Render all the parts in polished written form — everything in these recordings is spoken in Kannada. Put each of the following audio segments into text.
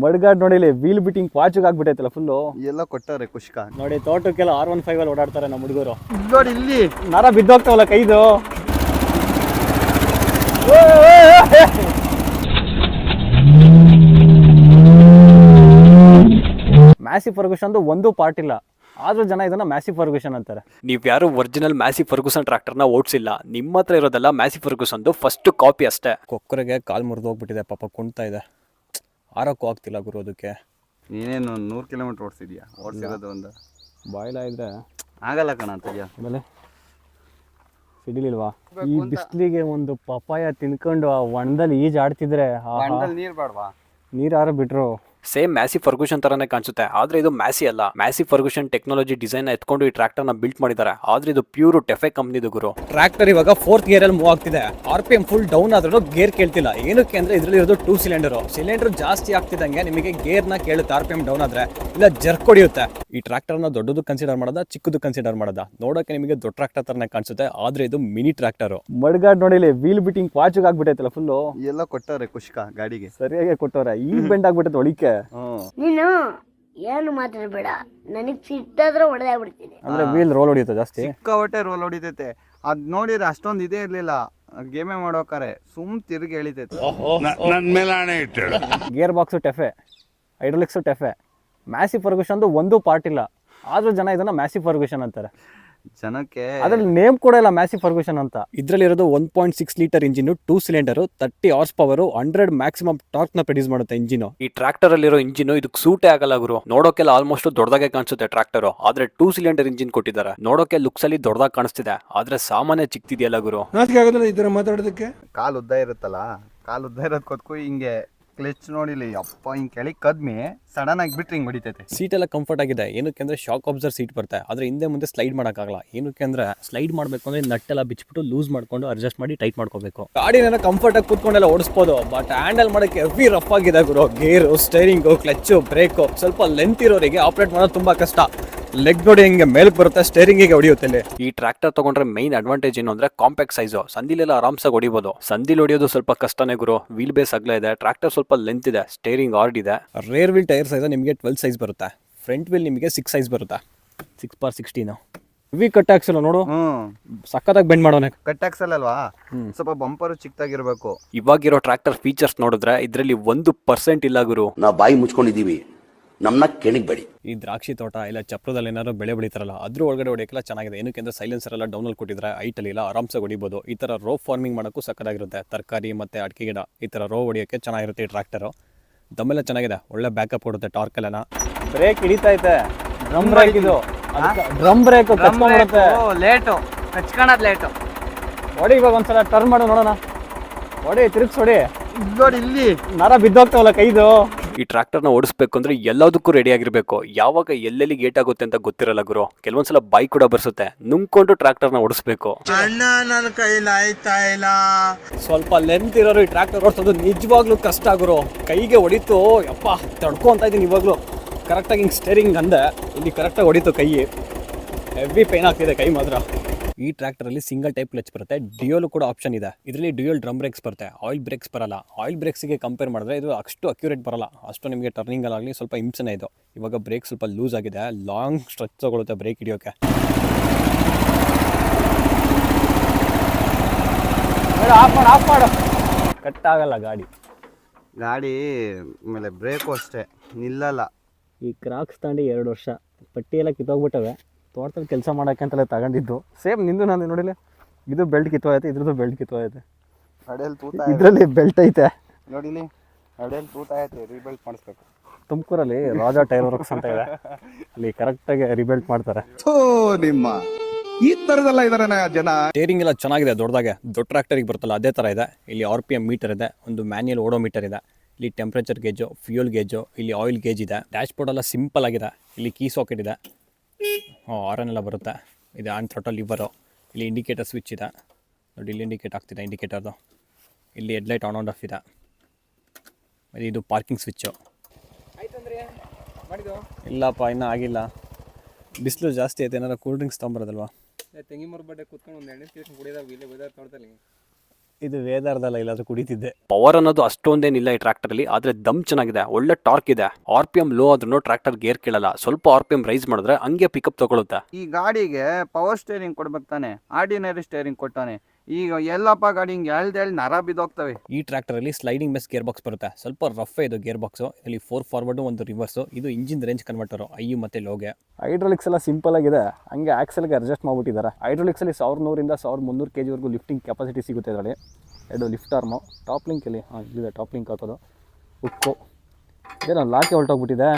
ಮಡ್ಗಾಡ್ ನೋಡಿ ಇಲ್ಲಿ ವೀಲ್ ಬಿಟ್ಟಿಂಗ್ ಪಾಚುಗ್ ಆಗ್ಬಿಟ್ಟೈತಲ್ಲ ಫುಲ್ಲು ಎಲ್ಲ ಕೊಟ್ಟವ್ರೆ ಕುಷ್ಕ ನೋಡಿ. ತೋಟಕ್ಕೆಲ್ಲ R15 ಅಲ್ಲಿ ಓಡಾಡ್ತಾರೆ ನಮ್ಮ ಹುಡುಗರು. ನೋಡಿ ಇಲ್ಲಿ ನರ ಬಿದ್ದೋಗ್ತಾವಲ್ಲ ಕೈದು. ಮ್ಯಾಸಿ ಫರ್ಗೂಷನ್ ಒಂದು ಪಾರ್ಟ್ ಇಲ್ಲ, ಆದ್ರೂ ಜನ ಇದನ್ನ ಮ್ಯಾಸಿ ಫರ್ಗೂಷನ್ ಅಂತಾರೆ. ನೀವು ಯಾರು ಒರಿಜಿನಲ್ ಮ್ಯಾಸಿ ಫರ್ಗೂಸನ್ ಟ್ರ್ಯಾಕ್ಟರ್ನ ಓಡಿಸಿಲ್ಲ, ನಿಮ್ಮ ಹತ್ರ ಇರೋದೆಲ್ಲ ಮ್ಯಾಸಿ ಫರ್ಗೂಸನ್ ಫಸ್ಟ್ ಕಾಪಿ ಅಷ್ಟೇ. ಕೊಕ್ಕರೆಗೆ ಕಾಲು ಮುರಿದು ಹೋಗ್ಬಿಟ್ಟಿದೆ ಪಾಪ, ಕುಣ್ತಾ ಇದೆ, ಆರೋಕ್ಕೂ ಆಗ್ತಿಲ್ಲ ಗುರು. ಅದಕ್ಕೆ ನೀನೇನು 100 ಕಿಲೋಮೀಟರ್ ಓಡಿಸಿದ್ಯಾ? ಓಡಿಸಿರೋದು ಒಂದು ಬಾಯ್ಲ ಇದ್ರೆ ಆಗಲ್ಲ ಕಣ ಅಂತಯ್ಯ. ಆಮೇಲೆ ಸಿಡಿಲಿಲ್ವಾ? ಈ ಬಿಸಿಲಿಗೆ ಒಂದು ಪಪಾಯ ತಿನ್ಕೊಂಡು ಆ ಒಣದಲ್ಲಿ ಈಜಾಡ್ತಿದ್ರೆ ನೀರ್ ಬಾಡ್ವಾ? ನೀರು ಯಾರು ಬಿಟ್ರು. ಸೇಮ್ ಮ್ಯಾಸಿ ಫರ್ಗೂಷನ್ ತರಾನೇ ಕಾಣಿಸುತ್ತೆ, ಆದ್ರೆ ಇದು ಮ್ಯಾಸಿ ಅಲ್ಲ. ಮ್ಯಾಸಿ ಫರ್ಗೂಷನ್ ಟೆಕ್ನಾಲಜಿ ಡಿಸೈನ್ ಎತ್ಕೊಂಡು ಈ ಟ್ರ್ಯಾಕ್ಟರ್ ನ ಬಿಲ್ಟ್ ಮಾಡಿದ್ದಾರೆ, ಆದ್ರೆ ಇದು ಪ್ಯೂರ್ ಟೆಫೆ ಕಂಪ್ನಿದು ಗುರು. ಟ್ರ್ಯಾಕ್ಟರ್ ಇವಾಗ 4th ಗೇರ್ ಅಲ್ಲಿ ಮೂವ್ ಆಗ್ತಿದೆ. RPM ಫುಲ್ ಡೌನ್ ಆದ್ರೂ ಗೇರ್ ಕೇಳ್ತಿಲ್ಲ. ಏನಕ್ಕೆ ಅಂದ್ರೆ ಇದ್ರಲ್ಲಿ ಇರೋದು 2 ಸಿಲಿಂಡರ್ ಜಾಸ್ತಿ ಆಗ್ತಿದಂಗೆ ನಿಮಗೆ ಗೇರ್ ನ ಕೇಳುತ್ತೆ RPM ಡೌನ್ ಆದ್ರೆ, ಇಲ್ಲ ಜರ್ಕ್ ಹೊಡಿಯುತ್ತೆ. ಈ ಟ್ರ್ಯಾಕ್ಟರ್ ನ ದೊಡ್ಡದು ಕನ್ಸಿಡರ್ ಮಾಡೋದ, ಚಿಕ್ಕದು ಕನ್ಸಿಡರ್ ಮಾಡೋದ? ನೋಡೋಕೆ ನಿಮಗೆ ದೊಡ್ಡ ಟ್ರ್ಯಾಕ್ಟರ್ ತರನೇ ಕಾಣಿಸುತ್ತೆ, ಆದ್ರೆ ಇದು ಮಿನಿ ಟ್ರ್ಯಾಕ್ಟರ್. ಮಡ್ಗಾಡ್ ನೋಡಿ ಇಲ್ಲಿ ವೀಲ್ ಬಿಟ್ಟಿಂಗ್ ಪಾಚುಗ್ ಆಗ್ಬಿಟ್ಟೈತಲ್ಲ ಫುಲ್ಲು. ಎಲ್ಲ ಕೊಟ್ಟವ್ರೆ ಕುಷ್ಕ ಗಾಡಿಗೆ ಸರಿಯಾಗಿ ಕೊಟ್ಟವ್ರೆ. ಈಗ ಬೆಂಡ್ ಆಗ್ಬಿಟ್ಟೈತೆ ಒಳಿಕೆ. ನೀನು ಏನು ಮಾತಾಡಬೇಡ, ನನಗೆ ಸಿಟ್ಟಾದ್ರೆ ಹೊಡೆದಾಗ್ಬಿಡ್ತೀನಿ. ಅಂದ್ರೆ ವೀಲ್ ರೋಲ್ ಹೊಡಿಯುತ್ತೆ ಜಾಸ್ತಿ, ಸಿಕ್ಕಾಪಟ್ಟೆ ರೋಲ್ ಹೊಡಿತೈತೆ. ಅದ್ ನೋಡಿದ್ರೆ ಅಷ್ಟೊಂದು ಇದೇ ಇರ್ಲಿಲ್ಲ, ಗೇಮೇ ಮಾಡೋಕಾರೆ ತಿರುಗಿ ಎಳಿತೈತೆ. Gear box ಟೆಫೆ, ಹೈಡ್ರಾಲಿಕ್ಸು ಟೆಫೆ. ಮ್ಯಾಸಿ ಫರ್ಗೂಷನ್ ಒಂದು ಪಾರ್ಟ್ ಇಲ್ಲ, ಆದ್ರೂ ಜನ ಇದನ್ನ ಮ್ಯಾಸಿ ಫರ್ಗೂಷನ್ ಅಂತಾರೆ. ಜನಕ್ಕೆ ಅದ್ರಲ್ಲಿ ನೇಮ್ ಕೂಡ ಇಲ್ಲ ಮ್ಯಾಸಿ ಫರ್ಗೂಷನ್ ಅಂತ. ಇದ್ರಲ್ಲಿ ಇರೋದು 1.6 litre engine, 2 cylinder, 30 horse power, 100 maximum torque ನ ಪ್ರೊಡ್ಯೂಸ್ ಮಾಡುತ್ತೆ ಇಂಜಿನ್. ಈ ಟ್ರ್ಯಾಕ್ಟರ್ ಅಲ್ಲಿರೋ ಇಂಜಿನ್ ಇದಕ್ಕೆ ಸೂಟೇ ಆಗಲ್ಲ ಗುರು. ನೋಡೋಕೆಲ್ಲ ಆಲ್ಮೋಸ್ಟ್ ದೊಡ್ಡದಾಗೆ ಕಾಣಿಸುತ್ತೆ ಟ್ರ್ಯಾಕ್ಟರ್, ಆದ್ರೆ 2 ಸಿಲಿಂಡರ್ ಇಂಜಿನ್ ಕೊಟ್ಟಿದ್ದಾರೆ. ನೋಡೋಕೆ ಲುಕ್ಸ್ ಅಲ್ಲಿ ದೊಡ್ಡದಾಗಿ ಕಾಣಿಸ್ತಿದೆ, ಆದ್ರೆ ಸಾಮಾನ್ಯ ಚಿಕ್ತಿದೆಯಲ್ಲ ಗುರು. ಮಾತಾಡೋದಕ್ಕೆ ಕಾಲು ಉದ್ದ ಇರುತ್ತಲ್ಲ, ಕಾಲು ಉದ್ದ ಇರೋದ್ ಕೊತ್ಕು ಹಿಂಗೆ ಕ್ಲಚ್ ನೋಡಿಲಿ ಅಪ್ಪ ಹಿಂಗ್ ಕೆಳಗೆ ಕದ್ಮಿ ಸಡನ್ ಆಗಿ ಬಿಟ್ರೆ ಹಿಂಗ್ ಹೊಡಿತೈತೆ. ಸೀಟ್ ಎಲ್ಲ ಕಂಫರ್ಟ್ ಆಗಿದೆ. ಏನಕ್ಕೆ ಅಂದ್ರೆ ಶಾಕ್ ಅಬ್ಸರ್ವ್ ಸೀಟ್ ಬರುತ್ತೆ, ಆದ್ರೆ ಹಿಂದೆ ಮುಂದೆ ಸ್ಲೈಡ್ ಮಾಡೋಕ್ಕಾಗಲ್ಲ. ಏನಕ್ಕೆ ಅಂದ್ರೆ ಸ್ಲೈಡ್ ಮಾಡಬೇಕು ಅಂದ್ರೆ ನಟ್ಟೆಲ್ಲ ಬಿಚ್ಬಿಟ್ಟು ಲೂಸ್ ಮಾಡ್ಕೊಂಡು ಅಡ್ಜಸ್ಟ್ ಮಾಡಿ ಟೈಟ್ ಮಾಡ್ಕೋಬೇಕು. ಗಾಡಿನ ಕಂಫರ್ಟ್ ಆಗಿ ಕೂತ್ಕೊಂಡೆಲ್ಲ ಓಡಿಸ್ಬೋದು, ಬಟ್ ಹ್ಯಾಂಡಲ್ ಮಾಡಕ್ಕೆ ಹೆವಿ ರಫ್ ಆಗಿದೆ ಗುರು. ಗೇರು, ಸ್ಟೇರಿಂಗು, ಕ್ಲಚ್ಚು, ಬ್ರೇಕು ಸ್ವಲ್ಪ ಲೆಂತ್ ಇರೋರಿಗೆ ಆಪರೇಟ್ ಮಾಡೋದು ತುಂಬಾ ಕಷ್ಟ. ಲೆಗ್ ನೋಡಿ ಹಿಂಗೆ ಮೇಲಕ್ಕೆ ಬರುತ್ತೆ, ಸ್ಟೇರಿಂಗಿಗೆ ಹೊಡಿಯುತ್ತೆ. ಈ ಟ್ರ್ಯಾಕ್ಟರ್ ತಗೊಂಡ್ರೆ ಮೈನ್ ಅಡ್ವಾಂಟೇಜ್ ಏನು ಅಂದ್ರೆ ಕಾಂಪ್ಯಾಕ್ಟ್ ಸೈಜು, ಸಂದಿಲೆಲ್ಲ ಆರಾಮ್ಸಾಗಿ ಹೊಡಿಬಹುದು. ಸಂದಿಲ್ ಹೊಡಿಯೋದು ಸ್ವಲ್ಪ ಕಷ್ಟನೇ ಗುರು. ವೀಲ್ ಬೇಸ್ ಅಗಲ ಇದೆ, ಟ್ರ್ಯಾಕ್ಟರ್ ಸ್ವಲ್ಪ ಲೆಂತ್ ಇದೆ, ಸ್ಟೇರಿಂಗ್ ಹಾರ್ಡ್ ಇದೆ. ರೇರ್ ವೀಲ್ ಟೈರ್ ಸೈಜ್ ನಿಮಗೆ 12 ಸೈಜ್ ಬರುತ್ತೆ, ಫ್ರಂಟ್ ವೀಲ್ ನಿಮಗೆ 6 ಸೈಜ್ ಬರುತ್ತೆ, 6x16. ಹೆವಿ ಕಟ್ ಆಕ್ಸಲ್ ನೋಡು, ಸಕ್ಕತ್ತಾಗಿ ಬೆಂಡ್ ಮಾಡೋನೆ. ಕಟ್ ಆಕ್ಸಲ್ ಅಲ್ವಾ, ಸ್ವಲ್ಪ ಬಂಪರ್ ಚಿಕ್ಕದಾಗಿರ್ಬೇಕು. ಇವಾಗಿರೋ ಟ್ರ್ಯಾಕ್ಟರ್ ಫೀಚರ್ಸ್ ನೋಡಿದ್ರೆ ಇದರಲ್ಲಿ 1% ಇಲ್ಲ ಗುರು. ನಾವು ಬಾಯಿ ಮುಚ್ಕೊಂಡಿದೀವಿ, ನಮ್ಮನ್ನ ಕೆಣಿಗ್ಬೇಡಿ. ಈ ದ್ರಾಕ್ಷಿ ತೋಟ ಇಲ್ಲ ಚಪ್ರದಲ್ಲಿ ಏನಾದ್ರು ಬೆಳೆ ಬೆಳಿತಾರಲ್ಲ, ಅದ್ರ ಒಳಗಡೆ ಹೊಡೆಯಕ್ಕೆಲ್ಲ ಚೆನ್ನಾಗಿದೆ. ಏನಕ್ಕೆ ಸೈಲೆನ್ಸರ್ ಎಲ್ಲ ಡೌನಲ್ಲಿ ಕೊಟ್ಟಿದ್ರೆ ಹೈಟಲ್ಲಿ ಇಲ್ಲ ಆರಾಮ್ಸಾಗಿ ಹೊಡಿಬೋದು. ಈ ಥರ ರೋ ಫಾರ್ಮಿಂಗ್ ಮಾಡೋಕ್ಕೂ ಸಕ್ಕತ್ತಾಗಿರುತ್ತೆ. ತರಕಾರಿ ಮತ್ತು ಅಡಿಕೆ ಗಿಡ ಈ ಥರ ರೋ ಹೊಡಿಯೋಕ್ಕೆ ಚೆನ್ನಾಗಿರುತ್ತೆ ಈ ಟ್ರ್ಯಾಕ್ಟರು. ದಮ್ಮೆಲ್ಲ ಚೆನ್ನಾಗಿದೆ, ಒಳ್ಳೆ ಬ್ಯಾಕಪ್ ಕೊಡುತ್ತೆ ಟಾರ್ಕಲ್ಲೆಲ್ಲ. ಬ್ರೇಕ್ ಹಿಡಿತೈತೆ, ಡ್ರಮ್ ಬ್ರೇಕ್ ಇದು. ಡ್ರಮ್ ಬ್ರೇಕ್ ಕಚ್ಕೊಂಡ್ಬಿಡುತ್ತೆ, ಲೇಟು ಕಚ್ಕೊಳೋದು ಲೇಟು. ಹೊಡಿ ಇವಾಗ ಒಂದ್ಸಲ ಟರ್ನ್ ಮಾಡು ನೋಡೋಣ. ಹೊಡಿ, ತಿರುಗಿಸ್ ಹೊಡಿ. ನೋಡಿ ಇಲ್ಲಿ ನರ ಬಿದ್ದೋಗ್ತಾವಲ್ಲ ಕೈದು. ಈ ಟ್ರ್ಯಾಕ್ಟರ್ನ ಓಡಿಸ್ಬೇಕು ಅಂದ್ರೆ ಎಲ್ಲದಕ್ಕೂ ರೆಡಿ ಆಗಿರ್ಬೇಕು. ಯಾವಾಗ ಎಲ್ಲೆಲ್ಲಿ ಗೇಟ್ ಆಗುತ್ತೆ ಅಂತ ಗೊತ್ತಿರಲ್ಲ ಗುರು. ಕೆಲವೊಂದ್ಸಲ ಬಾಯಿ ಕೂಡ ಬರ್ಸುತ್ತೆ, ನುಂಗ್ಕೊಂಡು ಟ್ರ್ಯಾಕ್ಟರ್ನ ಓಡಿಸ್ಬೇಕು. ನನ್ನ ಕೈಲಿ ಆಯ್ತಾ ಇಲ್ಲ. ಸ್ವಲ್ಪ ಲೆಂತ್ ಇರೋರು ಈ ಟ್ರ್ಯಾಕ್ಟರ್ ಓಡಿಸೋದು ನಿಜವಾಗ್ಲೂ ಕಷ್ಟ ಗುರು. ಕೈಗೆ ಹೊಡಿತು, ಯಪ್ಪ ತಡ್ಕೊ ಅಂತ ಇದ್ದೀನಿ ಇವಾಗಲೂ. ಕರೆಕ್ಟಾಗಿ ಹಿಂಗೆ ಸ್ಟೇರಿಂಗ್ ಅಂದೆ, ಇಲ್ಲಿ ಕರೆಕ್ಟಾಗಿ ಹೊಡಿತು ಕೈ. ಹೆವಿ ಪೇನ್ ಆಗ್ತಿದೆ ಕೈ ಮಾತ್ರ. ಈ ಟ್ರ್ಯಾಕ್ಟರಲ್ಲಿ ಸಿಂಗಲ್ ಟೈಪ್ ಕ್ಲಚ್ ಬರುತ್ತೆ, ಡ್ಯೂಯಲ್ ಕೂಡ ಆಪ್ಷನ್ ಇದೆ. ಇದರಲ್ಲಿ ಡ್ಯೂಯಲ್ ಡ್ರಮ್ ಬ್ರೇಕ್ಸ್ ಬರುತ್ತೆ, ಆಯಿಲ್ ಬ್ರೇಕ್ಸ್ ಬರಲ್ಲ. ಆಯಿಲ್ ಬ್ರೇಕ್ಸ್ಗೆ ಕಂಪೇರ್ ಮಾಡಿದ್ರೆ ಇದು ಅಷ್ಟು ಅಕ್ಯುರೇಟ್ ಬರಲ್ಲ, ಅಷ್ಟು ನಿಮಗೆ ಟರ್ನಿಂಗಲ್ಲಾಗಲಿ ಸ್ವಲ್ಪ ಹಿಂಸೆನೇ ಇದು. ಇವಾಗ ಬ್ರೇಕ್ ಸ್ವಲ್ಪ ಲೂಸ್ ಆಗಿದೆ, ಲಾಂಗ್ ಸ್ಟ್ರೆಚ್ ತಗೊಳುತ್ತೆ ಬ್ರೇಕ್ ಹಿಡಿಯೋಕ್ಕೆ. ಆಫ್ ಮಾಡು, ಕಟ್ ಆಗಲ್ಲ ಗಾಡಿ. ಆಮೇಲೆ ಬ್ರೇಕು ಅಷ್ಟೇ ನಿಲ್ಲಲ್ಲ. ಈ ಕ್ರಾಕ್ಸ್ ತಾಂಡಿ 2 ವರ್ಷ, ಪಟ್ಟಿ ಎಲ್ಲ ಕಿತ್ತೋಗ್ಬಿಟ್ಟವೆ. ತೋಟದಲ್ಲಿ ಕೆಲಸ ಮಾಡೋಕ್ಕೆ ಅಂತಲೇ ತಗೊಂಡಿದ್ದು. ಸೇಮ್ ನಿಂದು ನಾನು ನೋಡಿಲ್ಲ, ಇದು ಬೆಲ್ಟ್ ಕಿತ್ತೋಯ್ತು, ಇದ್ರದ್ದು ಬೆಲ್ಟ್ ಕಿತ್ತೋಯ್ತು. ಇದರಲ್ಲಿ ಬೆಲ್ಟ್ ಐತೆ ನೋಡಿಲಿ, ಅಡೆಯಲ್ಲಿ ತೂತ ಐತೆ, ರೀಬೆಲ್ಟ್ ಮಾಡಿಸ್ಬೇಕು. ತುಮಕೂರಲ್ಲಿ ರಾಜಾ ಟೈರ್ ವರ್ಕ್ಸ್ ಅಂತ ಇದೆ, ಅಲ್ಲಿ ಕರೆಕ್ಟಾಗಿ ರಿಬೆಲ್ಟ್ ಮಾಡ್ತಾರೆ. ನಿಮ್ಮ ಈ ತರದೆಲ್ಲ ಇದಾರೆ ಜನ. ಸ್ಟೇರಿಂಗ್ ಎಲ್ಲ ಚೆನ್ನಾಗಿದೆ, ದೊಡ್ಡದಾಗೆ ದೊಡ್ಡ ಟ್ರ್ಯಾಕ್ಟರಿಗೆ ಬರುತ್ತಲ್ಲ ಅದೇ ಥರ ಇದೆ. ಇಲ್ಲಿ RPM ಮೀಟರ್ ಇದೆ, ಒಂದು ಮ್ಯಾನ್ಯಲ್ ಓಡೋಮೀಟರ್ ಇದೆ, ಇಲ್ಲಿ ಟೆಂಪ್ರೇಚರ್ ಗೇಜು, ಫ್ಯೂಯಲ್ ಗೇಜು, ಇಲ್ಲಿ ಆಯಿಲ್ ಗೇಜ್ ಇದೆ. ಡ್ಯಾಶ್ ಬೋರ್ಡ್ ಎಲ್ಲ ಸಿಂಪಲ್ ಆಗಿದೆ. ಇಲ್ಲಿ ಕೀ ಸಾಕೆಟ್ ಇದೆ, ಆರನ್ ಎಲ್ಲ ಬರುತ್ತೆ. ಇದು ಆನ್ ಥ್ರಾಟಲ್ ಲಿವರು. ಇಲ್ಲಿ ಇಂಡಿಕೇಟರ್ ಸ್ವಿಚ್ ಇದೆ ನೋಡಿ, ಇಲ್ಲಿ ಇಂಡಿಕೇಟ್ ಆಗ್ತಿದೆ ಇಂಡಿಕೇಟರ್ದು. ಇಲ್ಲಿ ಹೆಡ್ಲೈಟ್ ಆನ್ ಆಫ್ ಇದೆ. ಇದು ಪಾರ್ಕಿಂಗ್ ಸ್ವಿಚ್ಚು. ಇಲ್ಲಪ್ಪ ಇನ್ನೂ ಆಗಿಲ್ಲ, ಬಿಸಿಲು ಜಾಸ್ತಿ ಐತೆ. ಏನಾರು ಕೂಲ್ ಡ್ರಿಂಕ್ಸ್ ತೊಗೊಂಬರೋದಲ್ವಾ? ತೆಂಗಿನ ಮರ ಬಡ್ಡೆ ಕೂತ್ಕೊಂಡು ಒಂದು ಎಣ್ಣೆ ಕುಡಿಯೋದಾಗ ಇಲ್ಲೇ ವೆದರ್ ತೋಟದಲ್ಲಿ ಇದು ವೇದಾರ್ದಲ್ಲ, ಇಲ್ಲಾದ್ರೂ ಕುಡಿತಿದ್ದೆ. ಪವರ್ ಅನ್ನೋದು ಅಷ್ಟೊಂದೇನಿಲ್ಲ ಈ ಟ್ರ್ಯಾಕ್ಟರ್ ಅಲ್ಲಿ, ಆದ್ರೆ ದಮ್ ಚೆನ್ನಾಗಿದೆ, ಒಳ್ಳೆ ಟಾರ್ಕ್ ಇದೆ. RPM ಲೋ ಆದ್ರೂ ಟ್ರ್ಯಾಕ್ಟರ್ ಗೇರ್ ಕೇಳಲ್ಲ, ಸ್ವಲ್ಪ RPM ರೈಸ್ ಮಾಡಿದ್ರೆ ಹಂಗೆ ಪಿಕಪ್ ತಗೊಳುತ್ತೆ. ಈ ಗಾಡಿಗೆ ಪವರ್ ಸ್ಟೇರಿಂಗ್ ಕೊಡ್ಬೇಕು ತಾನೆ, ಆರ್ಡಿನರಿ ಸ್ಟೇರಿಂಗ್ ಕೊಟ್ಟಾನೆ. ಈಗ ಎಲ್ಲಪ್ಪ ಗಾಡಿ ಹಿಂಗೆ ಎಳ್ದೇಳಿ ನರ ಬಿದ್ದೋಗ್ತವೆ. ಈ ಟ್ರ್ಯಾಕ್ಟರ್ ಅಲ್ಲಿ ಸ್ಲೈಡಿಂಗ್ ಬೇಸ್ ಗೇರ್ ಬಾಕ್ಸ್ ಬರುತ್ತೆ, ಸ್ವಲ್ಪ ರಫ್ ಇದು ಗೇರ್ ಬಾಕ್ಸ್. ಇಲ್ಲಿ 4 ಫಾರ್ವರ್ಡ್ 1 ರಿವರ್ಸ್. ಇದು ಇಂಜಿನ್ ರೇಂಜ್ ಕನ್ವರ್ಟರ್ ಐ ಮತ್ತೆ ಲೋಗೆ. ಹೈಡ್ರಾಲಿಕ್ಸ್ ಎಲ್ಲ ಸಿಂಪಲ್ ಆಗಿದೆ, ಹಂಗೆ ಆಕ್ಸೆಲ್ಗೆ ಅಡ್ಜಸ್ಟ್ ಮಾಡ್ಬಿಟ್ಟಿದ್ದಾರೆ. ಹೈಡ್ರಾಲಿಕ್ಸ್ ಅಲ್ಲಿ 1100 ಇಂದ 1300 kg ವರೆಗೂ ಲಿಫ್ಟಿಂಗ್ ಕೆಪಾಸಿಟಿ ಸಿಗುತ್ತೆ ಇದರಲ್ಲಿ. 2 ಲಿಫ್ಟ್ ಆರ್ಮು, ಟಾಪ್ ಲಿಂಕ್ ಇಲ್ಲಿ ಇಲ್ಲಿದೆ, ಟಾಪ್ ಲಿಂಕ್ ಹಾಕೋದು, ಉಕ್ಕು ಇದೇನೋ ಲಾಕೆ ಹೊರಟೋಗ್ಬಿಟ್ಟಿದೆ.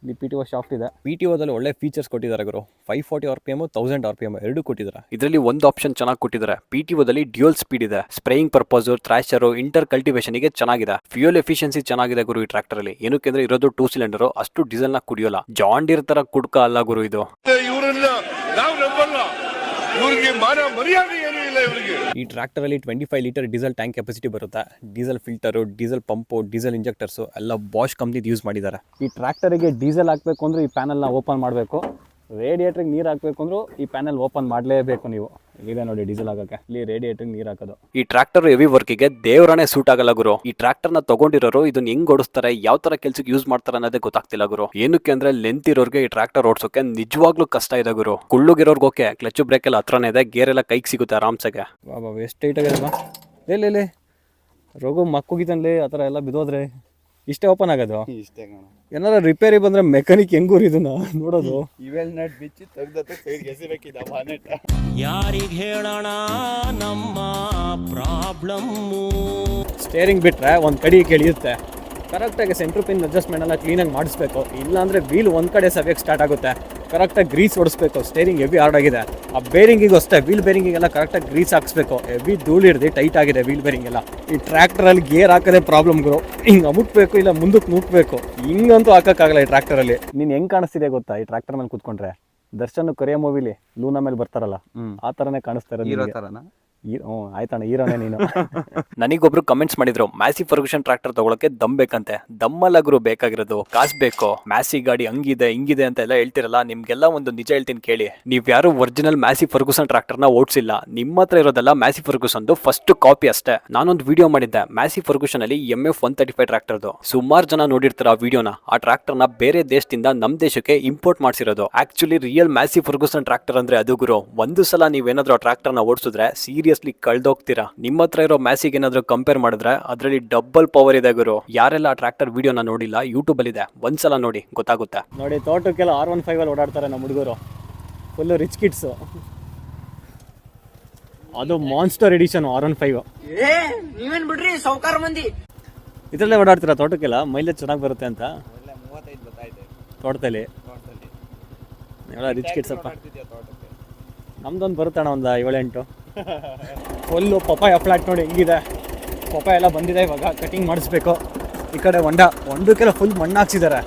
ಇಲ್ಲಿ PTO ಶಾಫ್ಟ್ ಇದೆ. PTOದಲ್ಲಿ ಒಳ್ಳೆ ಫೀಚರ್ಸ್ ಕೊಟ್ಟಿದ್ದಾರೆ ಗುರು. 540 RPM 1000 RPM ಎರಡೂ ಕೊಟ್ಟಿದ್ದಾರೆ. ಇದರಲ್ಲಿ ಒಂದು ಆಪ್ಷನ್ ಚೆನ್ನಾಗಿ ಕೊಟ್ಟಿದ್ದಾರೆ. PTOದಲ್ಲಿ ಡ್ಯೂಯಲ್ ಸ್ಪೀಡ್ ಇದೆ. ಸ್ಪ್ರೇಯಿಂಗ್ ಪರ್ಪಸ್, ಥ್ರಾಶರ್, ಇಂಟರ್ ಕಲ್ಟಿವೇಶನ್ ಗೆ ಚೆನ್ನಾಗಿದೆ. ಫ್ಯೂಯಲ್ ಎಫಿಷಿಯನ್ಸಿ ಚೆನ್ನಾಗಿದೆ ಗುರು ಈ ಟ್ರ್ಯಾಕ್ಟರ್ ಅಲ್ಲಿ. ಏನಕ್ಕೆ ಅಂದ್ರೆ ಇರೋದು 2 ಸಿಲಿಂಡರ್, ಅಷ್ಟು ಡೀಸೆಲ್ ನ ಕುಡಿಯೋಲ್ಲ. ಜಾನ್ ಡೀರ್ ತರ ಕುಡ್ಕ ಅಲ್ಲ ಗುರು ಇದು. ಈ ಟ್ರ್ಯಾಕ್ಟರ್ ಅಲ್ಲಿ 25 ಲೀಟರ್ ಡೀಸೆಲ್ ಟ್ಯಾಂಕ್ ಕೆಪಾಸಿಟಿ ಬರುತ್ತೆ. Diesel filter, diesel pump, diesel injectors ಎಲ್ಲ ಬಾಷ್ ಕಂಪ್ನಿದು ಯೂಸ್ ಮಾಡಿದ್ದಾರೆ. ಈ ಟ್ರ್ಯಾಕ್ಟರಿಗೆ ಡೀಸೆಲ್ ಹಾಕಬೇಕು ಅಂದ್ರೆ ಈ ಪ್ಯಾನಲ್ನ ಓಪನ್ ಮಾಡಬೇಕು. ರೇಡಿಯೇಟ್ರಿಗೆ ನೀರು ಹಾಕಬೇಕು ಅಂದ್ರೂ ಈ ಪ್ಯಾನಲ್ ಓಪನ್ ಮಾಡಲೇಬೇಕು ನೀವು. ಇಲ್ಲಿದೆ ನೋಡಿ ಡೀಸೆಲ್ ಹಾಕಕ್ಕೆ, ಇಲ್ಲಿ ರೇಡಿಯೇಟ್ರಿಗೆ ನೀರು ಹಾಕೋದು. ಈ ಟ್ರ್ಯಾಕ್ಟರ್ ಹೆವಿ ವರ್ಕಿಗೆ ದೇವರನೇ ಸೂಟ್ ಆಗಲ್ಲ ಗುರು. ಈ ಟ್ರ್ಯಾಕ್ಟರ್ ನ ತಗೊಂಡಿರೋರು ಇದನ್ನ ಹೆಂಗ್ ಓಡಿಸ್ತಾರೆ, ಯಾವ ತರ ಕೆಲ್ಸಕ್ಕೆ ಯೂಸ್ ಮಾಡ್ತಾರೆ ಅನ್ನೋದೇ ಗೊತ್ತಾಗ್ತಿಲ್ಲ ಗುರು. ಏನಕ್ಕೆ ಅಂದ್ರೆ ಲೆಂತ್ ಇರೋರ್ಗೆ ಈ ಟ್ರ್ಯಾಕ್ಟರ್ ಓಡಿಸೋಕೆ ನಿಜವಾಗ್ಲೂ ಕಷ್ಟ ಇದೆ ಗುರು. ಕುಳ್ಳುಗಿರೋರ್ಗೆ ಓಕೆ, ಕ್ಲಚ್ ಬ್ರೇಕ್ ಎಲ್ಲ ಹತ್ರನೇ ಇದೆ, ಗೇರ್ ಎಲ್ಲ ಕೈಗೆ ಸಿಗುತ್ತೆ ಆರಾಮ್ಸಾಗೆ. ಬಾಬಾ ಎಷ್ಟು ಟೈಟ್ ಆಗಿದೆ ಲೇ ರೋಗು ಮಕ್ಕುಗಿತನ್ಲಿ ಆ ಥರ ಎಲ್ಲ ಬಿದ್ದೋದ್ರೆ ಇಷ್ಟೇ ಓಪನ್ ಆಗೋದು. ಇಷ್ಟೇ ಕಣ, ಏನಾರ ರಿಪೇರಿ ಬಂದ್ರೆ ಮೆಕ್ಯಾನಿಕ್ ಹೆಂಗೂರು ಇದನ್ನ ನೋಡೋದು. ಇವೆಲ್ ನಟ್ ಬಿಚ್ಚಿ ತೆಗ್ದತ್ತೆ ಸೈಡ್ಗೆ ಎಸಿಬೇಕಿದ್ದ ಬಾನೆಟ್. ಯಾರಿಗೆ ಹೇಳೋಣ ನಮ್ಮ ಪ್ರಾಬ್ಲಮ್ಮು. ಸ್ಟೇರಿಂಗ್ ಬಿಟ್ರೆ ಒಂದು ಕಡೆ ಕೆಳಿಯುತ್ತೆ. ಕರೆಕ್ಟಾಗಿ ಸೆಂಟ್ರ್ ಪಿನ್ ಅಡ್ಜಸ್ಟ್ಮೆಂಟ್ ಎಲ್ಲ ಕ್ಲೀನಾಗಿ ಮಾಡಿಸ್ಬೇಕು, ಇಲ್ಲಾಂದರೆ ವೀಲ್ ಒಂದು ಕಡೆ ಸವಿಯಕ್ಕೆ ಸ್ಟಾರ್ಟ್ ಆಗುತ್ತೆ. ಕರೆಕ್ಟಾಗಿ ಗ್ರೀಸ್ ಹೊಡಿಸ್ಬೇಕು. ಸ್ಟೇರಿಂಗ್ ಹೆವಿ ಹಾರ್ಡ್ ಆಗಿದೆ. ಆ ಬೇರಿಂಗಿಗೂ ಅಷ್ಟೇ, ವೀಲ್ ಬೇರಿಂಗಿಗೆಲ್ಲ ಕರೆಕ್ಟಾಗಿ ಗ್ರೀಸ್ ಹಾಕ್ಸ್ಬೇಕು. ಹೆವಿ ಧೂಳು ಹಿಡ್ದು ಟೈಟ್ ಆಗಿದೆ ವೀಲ್ ಬೇರಿಂಗ್ ಎಲ್ಲ. ಈ ಟ್ರ್ಯಾಕ್ಟರಲ್ಲಿ ಗೇರ್ ಹಾಕೋದೇ ಪ್ರಾಬ್ಲಮ್ಗಳು. ಹಿಂಗೆ ಅಮುಕ್ಬೇಕು, ಇಲ್ಲ ಮುಂದಕ್ಕೆ ನೂಕ್ಬೇಕು. ಹಿಂಗಂತೂ ಹಾಕೋಕ್ಕಾಗಲ್ಲ ಈ ಟ್ರ್ಯಾಕ್ಟರಲ್ಲಿ. ನೀನು ಹೆಂಗೆ ಕಾಣಿಸ್ತಿದೆ ಗೊತ್ತಾ ಈ ಟ್ರ್ಯಾಕ್ಟರ್ ಮೇಲೆ ಕೂತ್ಕೊಂಡ್ರೆ? ದರ್ಶನ್ ಕೊರಿಯಾ ಮೂವಿಲಿ ಲೂನಾ ಮೇಲೆ ಬರ್ತಾರಲ್ಲ, ಆ ಥರನೇ ಕಾಣಿಸ್ತಾ ಇರೋದು. ಹೀರೋ ಥರನಾ? ಆಯ್ತಣ್ಣ, ಹೀರೋನೇ ನೀನು. ನನಗೊಬ್ರು ಕಮೆಂಟ್ಸ್ ಮಾಡಿದ್ರು, ಮ್ಯಾಸಿ ಫರ್ಗೂಷನ್ ಟ್ರ್ಯಾಕ್ಟರ್ ತಗೊಳಕ್ಕೆ ದಮ್ ಬೇಕಂತೆ. ದಮ್ಮಲ್ಲ ಗುರು ಬೇಕಾಗಿರೋದು, ಕಾಸು ಬೇಕು. ಮ್ಯಾಸಿ ಗಾಡಿ ಹಂಗಿದೆ ಹಿಂಗಿದೆ ಅಂತ ಎಲ್ಲ ಹೇಳ್ತಿರಲ್ಲ, ನಿಮ್ಗೆಲ್ಲ ಒಂದು ನಿಜ ಹೇಳ್ತೀನಿ ಕೇಳಿ. ನೀವ್ ಯಾರು ಒರಿಜಿನಲ್ ಮ್ಯಾಸಿ ಫರ್ಗೂಸನ್ ಟ್ರ್ಯಾಕ್ಟರ್ ನ ಓಡಿಸಿಲ್ಲ. ನಿಮ್ಮ ಹತ್ರ ಇರೋದಲ್ಲ ಮ್ಯಾಸಿ ಫರ್ಗೂಸನ್ ಫಸ್ಟ್ ಕಾಪಿ ಅಷ್ಟೇ. ನಾನೊಂದು ವಿಡಿಯೋ ಮಾಡಿದ್ದೆ ಮ್ಯಾಸಿ ಫರ್ಗೂಷನ್ ಅಲ್ಲಿ MF 135 ಟ್ರ್ಯಾಕ್ಟರ್ದು. ಸುಮಾರು ಜನ ನೋಡಿರ್ತಾರ ಆ ವಿಡಿಯೋನ. ಆ ಟ್ರ್ಯಾಕ್ಟರ್ ನ ಬೇರೆ ದೇಶದಿಂದ ನಮ್ ದೇಶಕ್ಕೆ ಇಂಪೋರ್ಟ್ ಮಾಡಿಸಿರೋದು. Actually real Massey Ferguson tractor ಅಂದ್ರೆ ಅದು ಗುರು. ಒಂದು ಸಲ ನೀವೇನಾದ್ರೂ ಆ ಟ್ರ್ಯಾಕ್ಟರ್ ನ ಓಡಿಸಿದ್ರೆ ಸೀರಿಯಸ್ಲಿ ಕಳ್ದೋಗ್ತೀರಾ. ನಿಮ್ಮ ಹತ್ರ ಇರೋ ಮ್ಯಾಸಿಗೆ ಏನಾದ್ರೂ ಕಂಪೇರ್ ಮಾಡಿದ್ರೆ ಅದರಲ್ಲಿ ಡಬಲ್ ಪವರ್ ಇದೆ ಗುರು. ಯಾರೆಲ್ಲ ಆ ಟ್ರ್ಯಾಕ್ಟರ್ ವಿಡಿಯೋನ ನೋಡಿಲ್ಲ, ಯೂಟ್ಯೂಬ್ ಅಲ್ಲಿ ಇದೆ, ಒಂದ್ಸಲ ನೋಡಿ ಗೊತ್ತಾಗುತ್ತೆ. ನೋಡಿ ತೋಟಕ್ಕೆಲ್ಲ R15 ಅಲ್ಲಿ ಓಡಾಡ್ತಾರೆ ನಮ್ಮ ಹುಡುಗರು, ಫುಲ್ ರಿಚ್ ಕಿಡ್ಸ್. ಅದು ಮಾನ್ಸ್ಟರ್ ಎಡಿಷನ್ R15. ನೀವೇನ್ ಬಿಡ್ರಿ ಸೌಕಾರ ಮಂದಿ. ಇದರಲ್ಲೇ ಓಡಾಡ್ತೀರಾ ತೋಟಕ್ಕೆಲ್ಲ? ಮೈಲೇಜ್ ಚೆನ್ನಾಗಿ ಬರುತ್ತೆ ಅಂತ 35 ಬರ್ತಾಯಿದೆ ತೋಟದಲ್ಲಿ. ಎಲ್ಲ ರಿಚ್ ಕಿಡ್ಸ್ ಅಪ್ಪ. ನಮ್ದೊಂದು ಬರುತ್ತಣ್ಣ ಒಂದು 7-8. ಫುಲ್ಲು ಪಪಾಯ ಫ್ಲಾಟ್ ನೋಡಿ ಹಿಂಗಿದೆ. ಪಪಾಯ ಎಲ್ಲ ಬಂದಿದೆ, ಇವಾಗ ಕಟಿಂಗ್ ಮಾಡಿಸ್ಬೇಕು. ಈ ಕಡೆ ಹೊಂಡಕ್ಕೆಲ್ಲ ಫುಲ್ ಮಣ್ಣು ಹಾಕ್ಸಿದ್ದಾರೆ.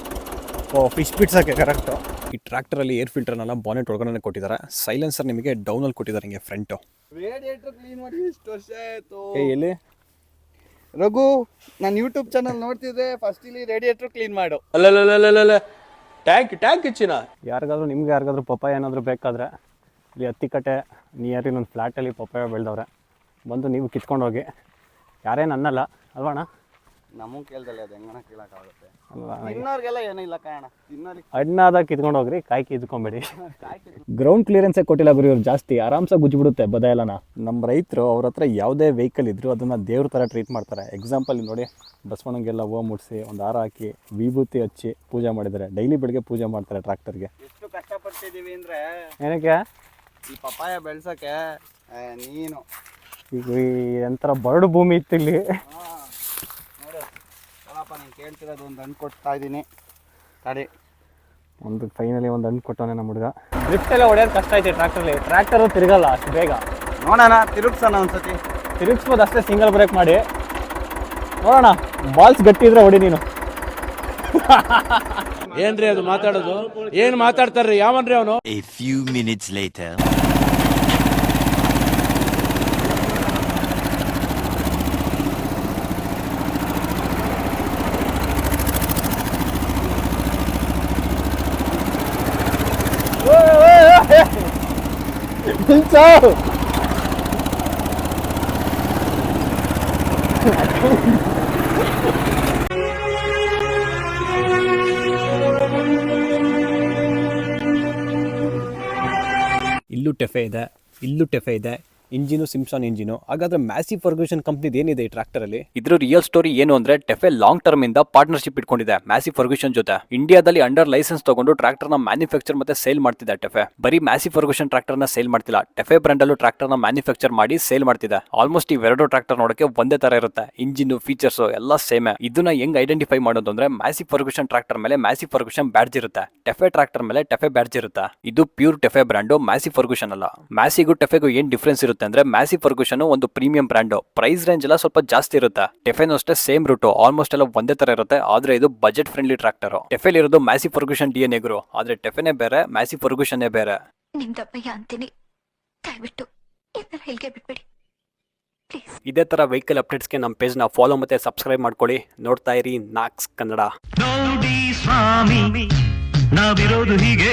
Fish ಬಿಡ್ಸೋಕ್ಕೆ correct. ಈ ಟ್ರ್ಯಾಕ್ಟರಲ್ಲಿ ಏರ್ ಫಿಲ್ಟರ್ನೆಲ್ಲ ಬಾನೆಟ್ ಒಳಗಡೆ ಕೊಟ್ಟಿದ್ದಾರೆ. ಸೈಲೆನ್ಸರ್ ನಿಮಗೆ ಡೌನಲ್ಲಿ ಕೊಟ್ಟಿದ್ದಾರೆ ಹಿಂಗೆ ಫ್ರಂಟು. ರೇಡಿಯೇಟರ್ ಕ್ಲೀನ್ ಮಾಡಿ ಎಷ್ಟು ವರ್ಷ ಆಯಿತು. ಎಲ್ಲಿ ರಘು, ನಾನು ಯೂಟ್ಯೂಬ್ ಚಾನಲ್ ನೋಡ್ತಿದ್ದೆ, ಫಸ್ಟ್ ಇಲ್ಲಿ ರೇಡಿಯೇಟರ್ ಕ್ಲೀನ್ ಮಾಡು. ಅಲ್ಲ ಟ್ಯಾಂಕ್ ಹೆಚ್ಚಿನ. ನಿಮ್ಗೆ ಯಾರಿಗಾದ್ರೂ ಪಪಾಯ ಏನಾದರೂ ಬೇಕಾದರೆ ಇಲ್ಲಿ ಹತ್ತಿಕಟ್ಟೆ ನಿಯರ್ ಒಂದು ಫ್ಲ್ಯಾಟಲ್ಲಿ ಪಪಾಯ ಬೆಳೆದವ್ರೆ, ಬಂದು ನೀವು ಕಿತ್ಕೊಂಡು ಹೋಗಿ. ಯಾರೇನು ಅನ್ನಲ್ಲ ಅಲ್ವಣ? ನಮಗೆ ಕೇಳ್ದಲ್ಲ, ಅದು ಹೆಂಗನ ಕೇಳೋಕ್ಕಾಗುತ್ತೆ. ತಿನ್ನೋರಿಗೆಲ್ಲ ಏನಿಲ್ಲ ಕಾರಣ, ತಿನ್ನೋರಿಗೆ ಅಣ್ಣಾದಾಗ ಕಿತ್ಕೊಂಡು ಹೋಗ್ರಿ, ಕಾಯಿ ಕಿತ್ಕೊಂಬೇಡಿ. ಗ್ರೌಂಡ್ ಕ್ಲಿಯರೆನ್ಸೇ ಕೊಟ್ಟಿಲ್ಲ ಗುರು ಇವ್ರು ಜಾಸ್ತಿ. ಆರಾಮ್ಸಾಗಿ ಗುಜ್ಜಿಬಿಡುತ್ತೆ ಬದ ಎಲ್ಲನ. ನಮ್ಮ ರೈತರು ಅವ್ರ ಹತ್ರ ಯಾವುದೇ ವೆಹಿಕಲ್ ಇದ್ದರೂ ಅದನ್ನು ದೇವ್ರ ಥರ ಟ್ರೀಟ್ ಮಾಡ್ತಾರೆ. ಎಕ್ಸಾಂಪಲ್ ನೋಡಿ, ಬಸವಣ್ಣಗೆಲ್ಲ ಹೂವು ಮುಡಿಸಿ ಒಂದು ಹಾರ ಹಾಕಿ ವಿಭೂತಿ ಹಚ್ಚಿ ಪೂಜೆ ಮಾಡಿದ್ದಾರೆ. ಡೈಲಿ ಬೆಳಗ್ಗೆ ಪೂಜೆ ಮಾಡ್ತಾರೆ ಟ್ರ್ಯಾಕ್ಟರ್ಗೆ. ಎಷ್ಟು ಕಷ್ಟಪಡ್ತಿದ್ದೀವಿ ಅಂದರೆ ಏನಕ್ಕೆ ಈ ಪಪಾಯ ಬೆಳ್ಸೋಕ್ಕೆ. ನೀನು ಈಗ ಒಂಥರ ಬರಡು ಭೂಮಿ ಇತ್ತು ಇಲ್ಲಿ. ನೋಡು ಅಲ್ಲಪ್ಪ, ನೀನು ಕೇಳ್ತಿರೋದು ಒಂದು ಹಣ್ಣು ಕೊಡ್ತಾ ಇದ್ದೀನಿ ತಡಿ. ಒಂದು ಫೈನಲಿ ಒಂದು ಹಣ್ಣು ಕೊಟ್ಟವನೇ ನಮ್ಮ ಹುಡುಗ. ಲಿಫ್ಟೆಲ್ಲ ಹೊಡೆಯೋದು ಕಷ್ಟ ಐತೆ ಟ್ರ್ಯಾಕ್ಟರ್ಲಿ. ಟ್ರ್ಯಾಕ್ಟರು ತಿರುಗಲ್ಲ ಅಷ್ಟು ಬೇಗ. ನೋಡೋಣ, ತಿರುಗ್ಸೋಣ ಒಂದ್ಸತಿ. ತಿರುಗಿಸ್ಬೋದು ಅಷ್ಟೇ, ಸಿಂಗಲ್ ಬ್ರೇಕ್ ಮಾಡಿ ನೋಡೋಣ. ಬಾಲ್ಸ್ ಗಟ್ಟಿ ಇದ್ರೆ ಹೊಡಿ ನೀನು. ಏನ್ರಿ ಅದು ಮಾತಾಡೋದು? ಏನ್ ಮಾತಾಡ್ತಾರ್ರಿ? ಯಾವನ್ರಿ ಅವನು? A few minutes later. ಇಲ್ಲೂ ಟೆಫೆ ಇದೆ, ಇಲ್ಲೂ ಟೆಫೆ ಇದೆ, ಇಂಜಿನು ಸಿಮ್ಸಾನ್ ಇಂಜಿನು. ಹಾಗಾದ್ರೆ ಮ್ಯಾಸಿ ಫರ್ಗೂಷನ್ ಕಂಪ್ನಿದು ಏನಿದೆ ಈ ಟ್ರಾಕ್ಟರ್ ಅಲ್ಲಿ? ಇದ್ರ ರಿಯಲ್ ಸ್ಟೋರಿ ಏನು ಅಂದ್ರೆ ಟೆಫೆ ಲಾಂಗ್ ಟರ್ಮ್ ಇಂದ ಪಾರ್ಟ್ನರ್ಶಿಪ್ ಇಟ್ಕೊಂಡಿದೆ ಮ್ಯಾಸಿ ಫರ್ಗೂಷನ್ ಜೊತೆ. ಇಂಡಿಯಾದಲ್ಲಿ ಅಂಡರ್ ಲೈಸೆನ್ಸ್ ತಗೊಂಡು ಟ್ರಾಕ್ಟರ್ ನ ಮ್ಯಾನುಫ್ಯಾಕ್ಚರ್ ಮತ್ತೆ ಸೇಲ್ ಮಾಡ್ತಿದೆ ಟೆಫೆ. ಬರೀ ಮ್ಯಾಸಿ ಫರ್ಗೂಷನ್ ಟ್ರಾಕ್ಟರ್ ನ ಸೇಲ್ ಮಾಡ್ತಿಲ್ಲ, ಟೆಫೆ ಬ್ರಾಂಡ್ ಅಲ್ಲೂ ಟ್ರಾಕ್ಟರ್ ನ ಮ್ಯಾನುಫ್ಯಾಕ್ಚರ್ ಮಾಡಿ ಸೇಲ್ ಮಾಡ್ತಿದೆ. ಆಲ್ಮೋಸ್ಟ್ ಇವೆರಡು ಟ್ರಾಕ್ಟರ್ ನೋಡಕ್ಕೆ ಒಂದೇ ತರ ಇರುತ್ತೆ, ಇಂಜಿನ್ ಫೀಚರ್ಸ್ ಎಲ್ಲ ಸೇಮ್. ಇದನ್ನ ಹೆಂಗ್ ಐಡೆಂಟಿಫೈ ಮಾಡೋದು ಅಂದ್ರೆ ಮ್ಯಾಸಿ ಫರ್ಗೂಷನ್ ಟ್ರಾಕ್ಟರ್ ಮೇಲೆ ಮ್ಯಾಸಿ ಫರ್ಗೂಷನ್ ಬ್ಯಾಡ್ಜ್ ಇರುತ್ತೆ, ಟೆಫೆ ಟ್ರಾಕ್ಟರ್ ಮೇಲೆ ಟೆಫೆ ಬ್ಯಾಡ್ಜ್ ಇರುತ್ತೆ. ಇದು ಪ್ಯೂರ್ ಟೆಫೆ ಬ್ರಾಂಡ್, ಮ್ಯಾಸಿ ಫರ್ಗೂಷನ್ ಅಲ್ಲ. ಮ್ಯಾಸಿಗೂ ಟೆಫೆಗೂ ಏನ್ ಡಿಫ್ರೆನ್ಸ್ ಇರುತ್ತೆ ಅಂದ್ರೆ ಮ್ಯಾಸಿ ಫರ್ಗೂಷನ್ ಒಂದು ಪ್ರೀಮಿಯಂ ಬ್ರಾಂಡ್, ಪ್ರೈಸ್ ರೇಂಜ್ ಎಲ್ಲ ಸ್ವಲ್ಪ ಜಾಸ್ತಿ ಇರುತ್ತೆ. ಟೆಫೆನೂ ಅಷ್ಟೇ ಸೇಮ್ ರೂಟು, ಆಲ್ಮೋಸ್ಟ್ ಎಲ್ಲ ಒಂದೇ ತರ ಇರುತ್ತೆ. ಆದ್ರೆ ಇದು ಬಜೆಟ್ ಫ್ರೆಂಡ್ಲಿ ಟ್ರಾಕ್ಟರ್. ಟೆಫೆಲ್ ಇರೋದು ಮ್ಯಾಸಿ ಫರ್ಗೂಷನ್ DNA ಗುರು, ಆದ್ರೆ ಟೆಫೆನೇ ಬೇರೆ, ಮ್ಯಾಸಿ ಫರ್ಗೂಷನ್ನೇ ಬೇರೆ. ನಿಮ್ದಪ್ಪಯ್ಯ ಅಂತೀನಿ, ದಯವಿಟ್ಟು ಈ ತರ ಹೇಳಿಕೆ ಬಿಟ್ಬಿಡಿ ಪ್ಲೀಸ್. ಇದೇ ತರ ವೆಹಿಕಲ್ ಅಪ್ಡೇಟ್ಸ್ಗೆ ನಮ್ಮ ಪೇಜ್ ನ ಫಾಲೋ ಮತ್ತೆ ಸಬ್ಸ್ಕ್ರೈಬ್ ಮಾಡ್ಕೊಳ್ಳಿ. ನೋಡ್ತಾ ಇರಿ ನಾಕ್ಸ್ ಕನ್ನಡ. ನೋಡಿ ಸ್ವಾಮಿ ನಾವಿರೋದು ಹೀಗೆ